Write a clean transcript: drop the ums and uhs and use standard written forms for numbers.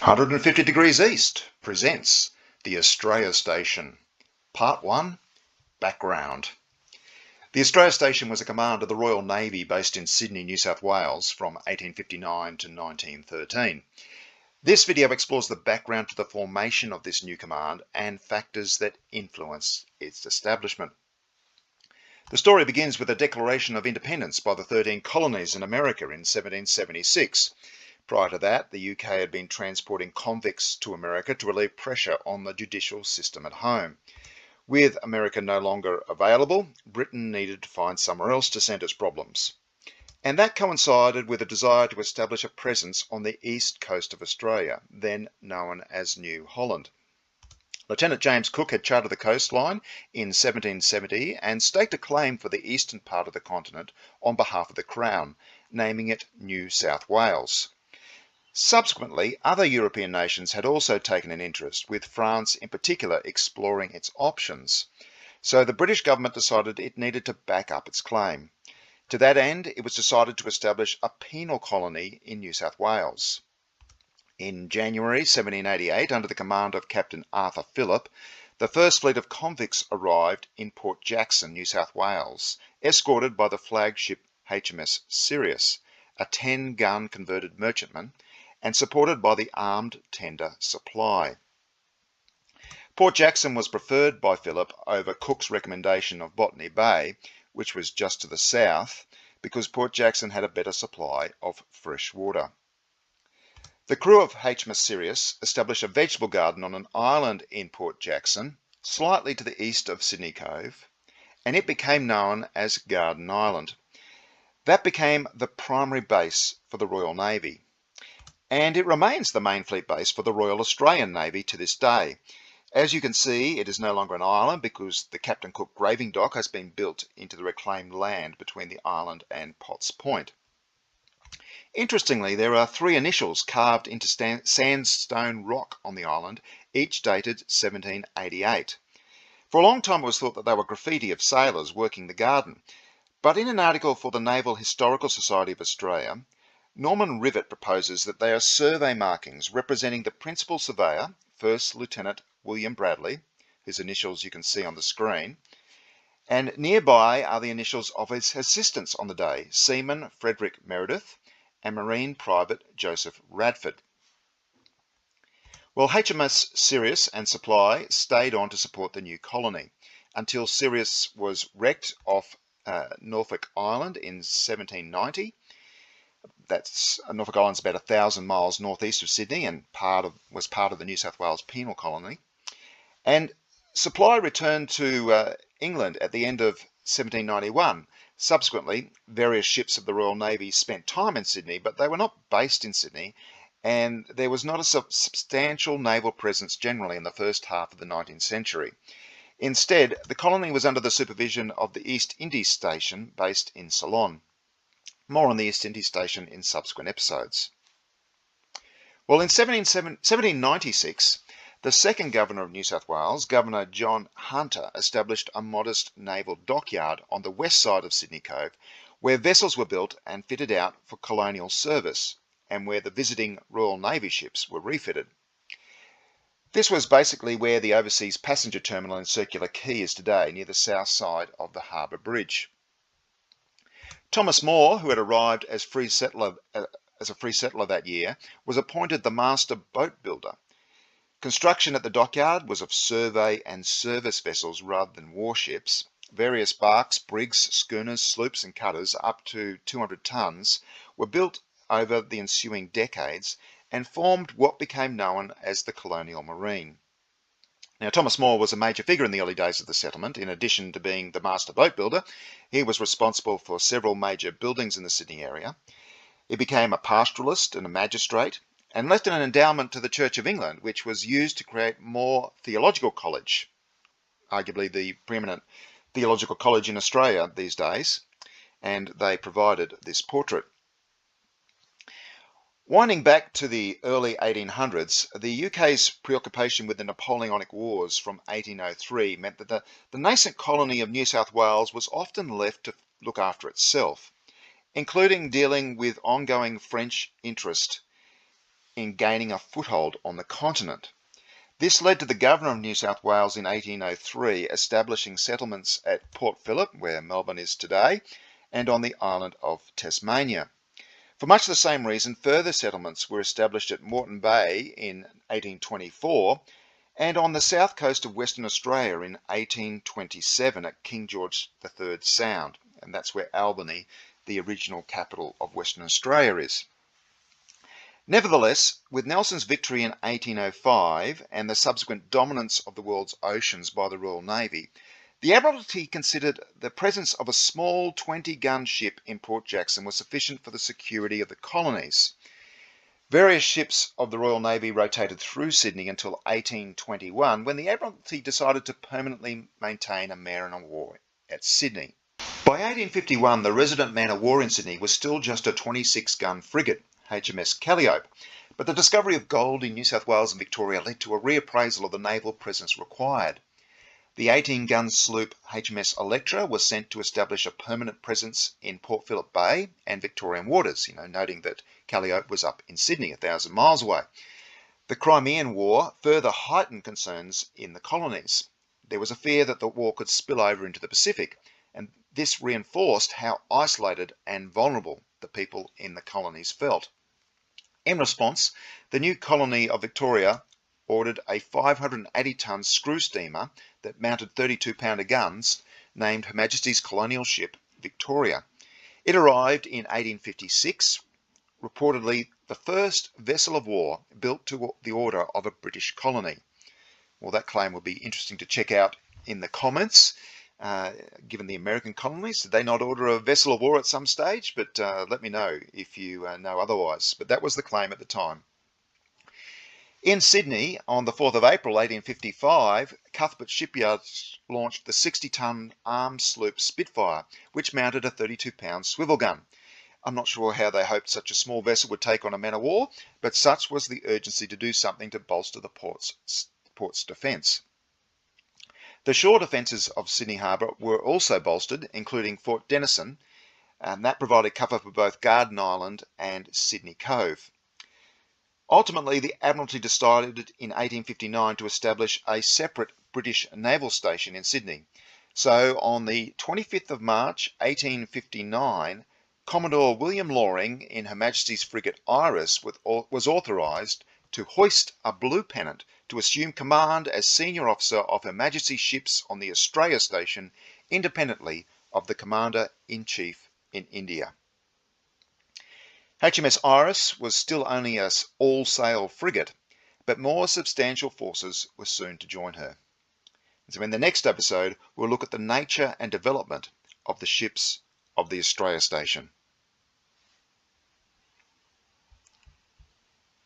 150 Degrees East presents the Australia Station. Part 1, Background. The Australia Station was a command of the Royal Navy based in Sydney, New South Wales from 1859 to 1913. This video explores the background to the formation of this new command and factors that influence its establishment. The story begins with a declaration of independence by the 13 colonies in America in 1776. Prior to that, the UK had been transporting convicts to America to relieve pressure on the judicial system at home. With America no longer available, Britain needed to find somewhere else to send its problems. And that coincided with a desire to establish a presence on the east coast of Australia, then known as New Holland. Lieutenant James Cook had charted the coastline in 1770 and staked a claim for the eastern part of the continent on behalf of the Crown, naming it New South Wales. Subsequently, other European nations had also taken an interest, with France in particular exploring its options. So the British government decided it needed to back up its claim. To that end, it was decided to establish a penal colony in New South Wales. In January 1788, under the command of Captain Arthur Phillip, the first fleet of convicts arrived in Port Jackson, New South Wales, escorted by the flagship HMS Sirius, a 10-gun converted merchantman, and supported by the armed tender Supply. Port Jackson was preferred by Phillip over Cook's recommendation of Botany Bay, which was just to the south, because Port Jackson had a better supply of fresh water. The crew of HMS Sirius established a vegetable garden on an island in Port Jackson, slightly to the east of Sydney Cove, and it became known as Garden Island. That became the primary base for the Royal Navy. And it remains the main fleet base for the Royal Australian Navy to this day. As you can see, it is no longer an island because the Captain Cook graving dock has been built into the reclaimed land between the island and Potts Point. Interestingly, there are 3 initials carved into sandstone rock on the island, each dated 1788. For a long time it was thought that they were graffiti of sailors working the garden, but in an article for the Naval Historical Society of Australia, Norman Rivet proposes that they are survey markings representing the principal surveyor, First Lieutenant William Bradley, whose initials you can see on the screen, and nearby are the initials of his assistants on the day, Seaman Frederick Meredith and Marine Private Joseph Radford. Well, HMS Sirius and Supply stayed on to support the new colony until Sirius was wrecked off Norfolk Island in 1790. Norfolk Island's about 1,000 miles northeast of Sydney and was part of the New South Wales penal colony. And Supply returned to England at the end of 1791. Subsequently, various ships of the Royal Navy spent time in Sydney, but they were not based in Sydney, and there was not a substantial naval presence generally in the first half of the 19th century. Instead, the colony was under the supervision of the East Indies Station based in Ceylon. More on the East Indies Station in subsequent episodes. Well, in 1796, the second Governor of New South Wales, Governor John Hunter, established a modest naval dockyard on the west side of Sydney Cove, where vessels were built and fitted out for colonial service, and where the visiting Royal Navy ships were refitted. This was basically where the overseas passenger terminal in Circular Quay is today, near the south side of the Harbour Bridge. Thomas More, who had arrived as a free settler that year, was appointed the master boat builder. Construction at the dockyard was of survey and service vessels rather than warships. Various barks, brigs, schooners, sloops and cutters up to 200 tonnes were built over the ensuing decades and formed what became known as the Colonial Marine. Now, Thomas More was a major figure in the early days of the settlement. In addition to being the master boat builder, he was responsible for several major buildings in the Sydney area. He became a pastoralist and a magistrate, and left an endowment to the Church of England, which was used to create More Theological College, arguably the preeminent theological college in Australia these days, and they provided this portrait. Winding back to the early 1800s, the UK's preoccupation with the Napoleonic Wars from 1803 meant that the nascent colony of New South Wales was often left to look after itself, including dealing with ongoing French interest in gaining a foothold on the continent. This led to the Governor of New South Wales in 1803 establishing settlements at Port Phillip, where Melbourne is today, and on the island of Tasmania. For much the same reason, further settlements were established at Moreton Bay in 1824 and on the south coast of Western Australia in 1827 at King George III Sound, and that's where Albany, the original capital of Western Australia, is. Nevertheless, with Nelson's victory in 1805 and the subsequent dominance of the world's oceans by the Royal Navy, the Admiralty considered the presence of a small 20-gun ship in Port Jackson was sufficient for the security of the colonies. Various ships of the Royal Navy rotated through Sydney until 1821, when the Admiralty decided to permanently maintain a man-of-war at Sydney. By 1851, the resident man-of-war in Sydney was still just a 26-gun frigate, HMS Calliope, but the discovery of gold in New South Wales and Victoria led to a reappraisal of the naval presence required. The 18-gun sloop HMS Electra was sent to establish a permanent presence in Port Phillip Bay and Victorian waters, noting that Calliope was up in Sydney, 1,000 miles away. The Crimean War further heightened concerns in the colonies. There was a fear that the war could spill over into the Pacific, and this reinforced how isolated and vulnerable the people in the colonies felt. In response, the new colony of Victoria ordered a 580-ton screw steamer that mounted 32-pounder guns, named Her Majesty's colonial ship Victoria. It arrived in 1856, reportedly the first vessel of war built to the order of a British colony. Well, that claim would be interesting to check out in the comments. Given the American colonies, did they not order a vessel of war at some stage? But let me know if you know otherwise. But that was the claim at the time. In Sydney, on the 4th of April 1855, Cuthbert Shipyards launched the 60-ton armed sloop Spitfire, which mounted a 32-pound swivel gun. I'm not sure how they hoped such a small vessel would take on a man-of-war, but such was the urgency to do something to bolster the port's defence. The shore defences of Sydney Harbour were also bolstered, including Fort Denison, and that provided cover for both Garden Island and Sydney Cove. Ultimately, the Admiralty decided in 1859 to establish a separate British naval station in Sydney. So on the 25th of March 1859, Commodore William Loring in Her Majesty's frigate Iris was authorised to hoist a blue pennant to assume command as senior officer of Her Majesty's ships on the Australia Station, independently of the Commander-in-Chief in India. HMS Iris was still only an all-sail frigate, but more substantial forces were soon to join her. So in the next episode, we'll look at the nature and development of the ships of the Australia Station.